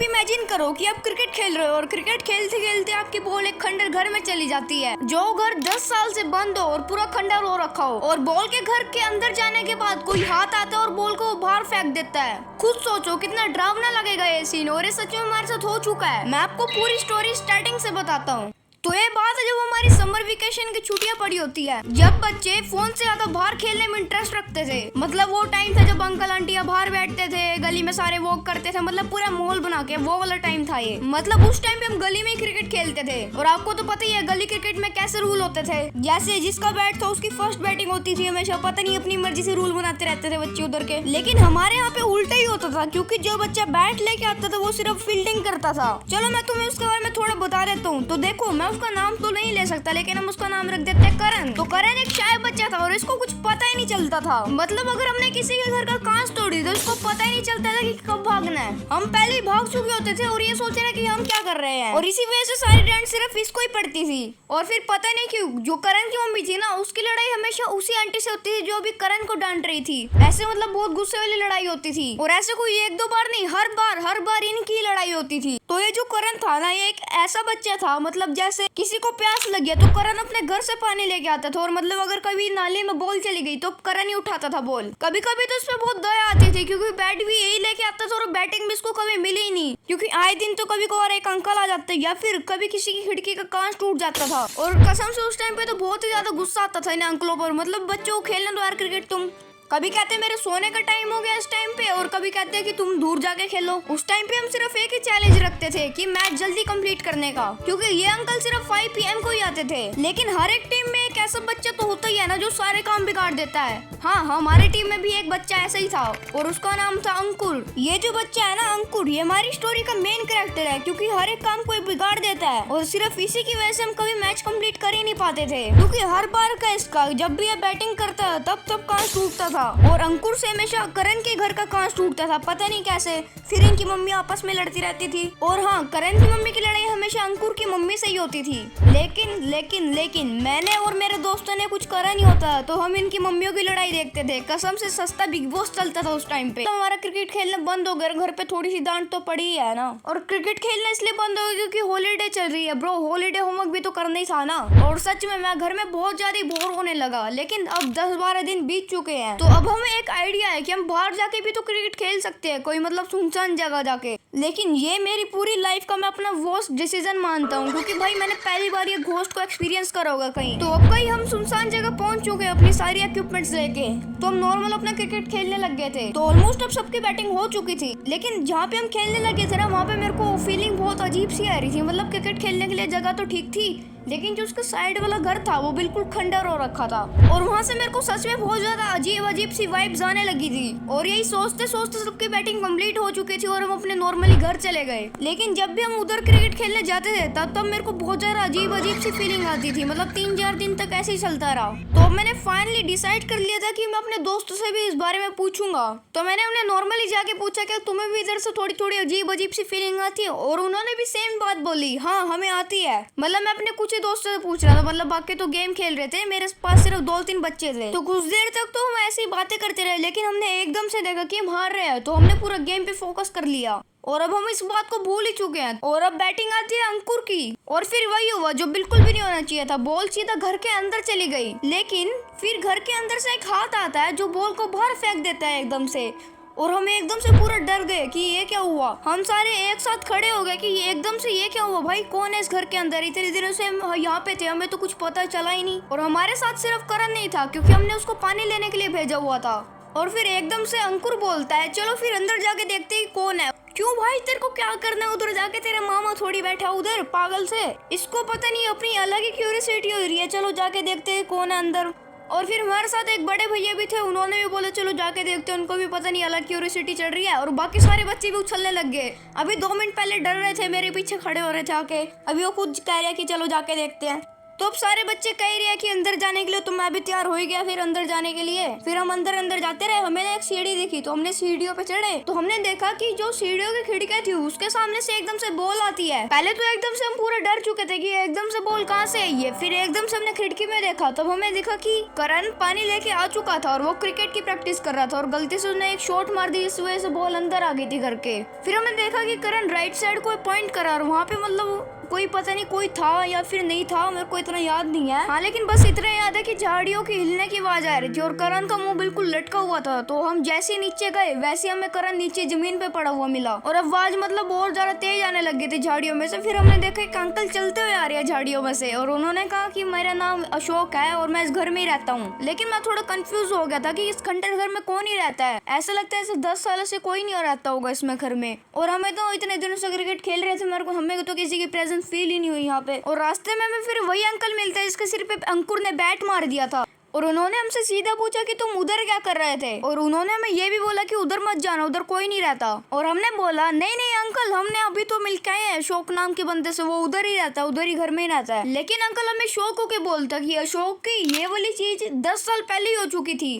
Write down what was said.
Imagine करो कि आप क्रिकेट खेल रहे हो और क्रिकेट खेलते खेलते आपकी बॉल एक खंडर घर में चली जाती है, जो घर 10 साल से बंद हो और पूरा खंडर हो रखा हो, और बॉल के घर के अंदर जाने के बाद कोई हाथ आता है और बॉल को बाहर फेंक देता है। खुद सोचो कितना डरावना लगेगा ये सीन, और ये सच में हमारे साथ हो चुका है। मैं आपको पूरी स्टोरी स्टार्टिंग से बताता हूँ। तो ये बात है जब हमारी समर वेकेशन की छुट्टियां पड़ी होती है, जब बच्चे फोन से ज्यादा बाहर खेलने में इंटरेस्ट रखते थे। मतलब वो टाइम था जब अंकल आंटियां बाहर बैठते थे, गली में सारे वॉक करते थे, मतलब पूरा माहौल बना के, वो वाला टाइम था ये। मतलब उस टाइम पे हम गली में ही क्रिकेट खेलते थे, और आपको तो पता ही है गली क्रिकेट में कैसे रूल होते थे। जैसे जिसका बैट था उसकी फर्स्ट बैटिंग होती थी हमेशा, पता नहीं अपनी मर्जी से रूल बनाते रहते थे बच्चे उधर के। लेकिन हमारे यहाँ पे उल्टा ही होता था, क्योंकि जो बच्चा बैट लेके आता था वो सिर्फ फील्डिंग करता था। चलो मैं तुम्हें उसके बारे में थोड़ा बता देता हूँ। तो देखो, मैं उसका नाम तो नहीं ले सकता, लेकिन हम उसका नाम रख देते हैं करण। तो करण एक शाय बच्चा था और इसको कुछ पता ही नहीं चलता था। मतलब अगर हमने किसी के घर का कांच तोड़ी तो इसको पता ही नहीं चलता था कि कब भागना है। हम पहले ही भाग चुके होते थे और ये सोच रहे कि हम क्या कर रहे हैं, और इसी वजह से सारी डांट सिर्फ इसको ही पड़ती थी। और फिर पता नहीं क्यों जो करण की मम्मी थी ना, उसकी लड़ाई हमेशा उसी आंटी से होती थी जो अभी करण को डांट रही थी। ऐसे मतलब बहुत गुस्से वाली लड़ाई होती थी, और ऐसे कोई एक दो बार नहीं, हर बार इनकी लड़ाई होती थी। तो ये जो करण था ना, ये एक ऐसा बच्चा था, मतलब जैसे किसी को प्यास लग गया तो करण अपने घर से पानी लेके आता था, और मतलब अगर कभी नाले में बॉल चली गई तो करण ही उठाता था बॉल। कभी कभी तो उसमें बहुत दया आती थी, क्योंकि बैट भी यही लेके आता था और बैटिंग भी इसको कभी मिली ही नहीं, क्योंकि आए दिन तो कभी कभार एक अंकल आ जाते या फिर कभी किसी की खिड़की का कांच टूट जाता था। और कसम से उस टाइम पे तो बहुत ही ज्यादा गुस्सा आता था इन अंकलों पर। मतलब बच्चों को खेलने दो यार क्रिकेट तुम। कभी कहते मेरे सोने का टाइम हो गया इस टाइम पे, और कभी कहते हैं कि तुम दूर जाके खेलो। उस टाइम पे हम सिर्फ एक ही चैलेंज रखते थे कि मैच जल्दी कंप्लीट करने का, क्योंकि ये अंकल सिर्फ 5 PM को ही आते थे। लेकिन हर एक टीम में एक ऐसा बच्चा तो होता ही है ना जो सारे काम बिगाड़ देता है। हाँ, हमारी टीम में भी एक बच्चा ऐसा ही था, और उसका नाम था अंकुर। ये जो बच्चा है ना अंकुर, ये हमारी स्टोरी का मेन कैरेक्टर है, क्योंकि हर एक काम को बिगाड़ देता है, और सिर्फ इसी की वजह से हम कभी मैच कंप्लीट कर ही नहीं पाते थे। क्योंकि हर बार का इसका जब भी ये बैटिंग करता है तब कांच टूटता था, और अंकुर से हमेशा करण के घर का कांच टूटता था, पता नहीं कैसे। फिर इनकी मम्मी आपस में लड़ती रहती थी, और हाँ, करण की मम्मी की लड़ाई हमेशा अंकुर की मम्मी से ही होती थी। लेकिन मैंने और मेरे दोस्तों ने कुछ करा नहीं होता, तो हम इनकी मम्मियों की लड़ाई देखते थे। कसम से सस्ता बिग बॉस चलता था उस टाइम पे। तो हमारा क्रिकेट खेलना बंद हो गया, घर पे थोड़ी सी डांट तो पड़ी ही है ना। और क्रिकेट खेलना इसलिए बंद हो गया क्योंकि हॉलीडे चल रही है ब्रो, हॉलीडे होमवर्क भी तो करना ही था ना। और सच में मैं घर में बहुत ज्यादा बोर होने लगा, लेकिन अब 10-12 दिन बीत चुके हैं, तो अब हमें एक आइडिया है कि हम बाहर जाके भी तो क्रिकेट खेल सकते हैं, कोई मतलब सुनसान जगह जाके। लेकिन ये मेरी पूरी लाइफ का मैं अपना वर्स्ट डिसीजन मानता हूँ, क्योंकि भाई मैंने पहली बार ये घोस्ट को एक्सपीरियंस करा होगा कहीं। तो अब कहीं हम सुनसान जगह पहुंच चुके हैं अपनी सारी इक्विपमेंट्स लेके, तो हम नॉर्मल अपना क्रिकेट खेलने लग गए थे। तो ऑलमोस्ट अब सबकी बैटिंग हो चुकी थी, लेकिन जहाँ पे हम खेलने लगे थे ना, वहाँ पे मेरे को फीलिंग बहुत अजीब सी आ रही थी। मतलब क्रिकेट खेलने के लिए जगह तो ठीक थी, लेकिन जो उसका साइड वाला घर था वो बिल्कुल खंडर हो रखा था, और वहाँ से मेरे को सच में बहुत ज्यादा अजीब सी वाइब्स आने लगी थी। और यही सोचते सोचते सबकी बैटिंग कंप्लीट हो चुकी थी और हम अपने नॉर्मली घर चले गए। लेकिन जब भी हम उधर क्रिकेट खेलने जाते थे तब मेरे को बहुत ज्यादा अजीब सी फीलिंग आती थी। मतलब 3-4 दिन तक ऐसे ही चलता रहा। तो मैंने फाइनली डिसाइड कर लिया था कि मैं अपने दोस्तों से भी इस बारे में पूछूंगा। तो मैंने उन्हें नॉर्मली जाके पूछा कि तुम्हें भी इधर से थोड़ी अजीब सी फीलिंग आती है, और उन्होंने भी सेम बात बोली, हाँ हमें आती है। मतलब मैं अपने कुछ दोस्तों से पूछ रहा था, मतलब बाकी तो गेम खेल रहे थे, मेरे पास सिर्फ 2-3 बच्चे थे। तो कुछ देर तक तो हम ऐसी बातें करते रहे, लेकिन हमने एकदम से देखा कि हम हार रहे हैं, तो हमने पूरा गेम पे फोकस कर लिया, और अब हम इस बात को भूल ही चुके हैं। और अब बैटिंग आती है अंकुर की, और फिर वही हुआ जो बिल्कुल भी नहीं होना चाहिए था, बॉल सीधा घर के अंदर चली गई। लेकिन फिर घर के अंदर से एक हाथ आता है जो बॉल को बाहर फेंक देता है एकदम से, और हम एकदम से पूरा डर गए कि ये क्या हुआ। हम सारे एक साथ खड़े हो गए कि ये एकदम से ये क्या हुआ, भाई कौन है इस घर के अंदर, इतने दिनों से हम यहाँ पे थे, हमें तो कुछ पता चला ही नहीं। और हमारे साथ सिर्फ करण नहीं था, क्योंकि हमने उसको पानी लेने के लिए भेजा हुआ था। और फिर एकदम से अंकुर बोलता है, चलो फिर अंदर जाके देखते हैं कौन है। क्यों भाई, तेरे को क्या करना है उधर जाके, तेरा मामा थोड़ी बैठा उधर पागल से, इसको पता नहीं अपनी अलग ही क्यूरियोसिटी हो रही है, चलो जाके देखते हैं कौन है अंदर। और फिर हमारे साथ एक बड़े भैया भी थे, उन्होंने भी बोला चलो जाके देखते हैं, उनको भी पता नहीं अलग क्यूरियोसिटी चढ़ रही है। और बाकी सारे बच्चे भी उछलने लग गए। अभी 2 मिनट पहले डर रहे थे, मेरे पीछे खड़े हो रहे थे आके, अभी वो खुद कह रहे हैं कि चलो जाके देखते हैं। तो अब सारे बच्चे कह रहे हैं कि अंदर जाने के लिए, तो मैं भी तैयार हो ही गया फिर अंदर जाने के लिए। फिर हम अंदर अंदर जाते रहे, हमें एक सीढ़ी दिखी तो हमने सीढ़ियों पे चढ़े, तो हमने देखा कि जो सीढ़ियों की खिड़कियां थी उसके सामने से एकदम से बॉल आती है। पहले तो एकदम से हम पूरा डर चुके थे कि एकदम से बॉल कहाँ से आई है। फिर एकदम से हमने खिड़की में देखा, तब हमें दिखा कि करण पानी लेके आ चुका था और वो क्रिकेट की प्रैक्टिस कर रहा था और गलती से उसने एक शॉट मार दी, इस वजह से बॉल अंदर आ गई थी घर के। फिर हमने देखा कि करण राइट साइड को पॉइंट करा और वहाँ पे मतलब कोई पता नहीं कोई था या फिर नहीं था, मेरे को इतना याद नहीं है। हाँ लेकिन बस इतना याद है कि झाड़ियों की हिलने की आवाज आ रही थी और करण का मुंह बिल्कुल लटका हुआ था। तो हम जैसे नीचे गए वैसे हमें करण नीचे जमीन पे पड़ा हुआ मिला और आवाज मतलब और ज्यादा तेज आने लग गई थी झाड़ियों में से। फिर हमने देखा एक अंकल चलते हुए आ रहे हैं झाड़ियों में से और उन्होंने कहा कि मेरा नाम अशोक है और मैं इस घर में ही रहता हूँ। लेकिन मैं थोड़ा कंफ्यूज हो गया था कि इस खंडर घर में कौन ही रहता है। ऐसा लगता है ऐसे 10 सालों से कोई नहीं रहता होगा इसमें घर में। और हमें तो इतने दिनों से क्रिकेट खेल रहे थे, मेरे को हमें तो किसी की प्रेजेंस फील ही नहीं हुई यहाँ पे। और रास्ते में हमें फिर वही अंकल मिलता है जिसके सिर पे अंकुर ने बैट मार दिया था और उन्होंने हमसे सीधा पूछा कि तुम उधर क्या कर रहे थे, और उन्होंने हमें ये भी बोला कि उधर मत जाना, उधर कोई नहीं रहता। और हमने बोला नहीं नहीं अंकल, हमने अभी तो मिल के आए हैं अशोक नाम के बंदे से, वो उधर ही रहता है, उधर ही घर में ही रहता है। लेकिन अंकल हमें शौक होके बोलता कि अशोक की ये वाली चीज 10 साल पहले ही हो चुकी थी।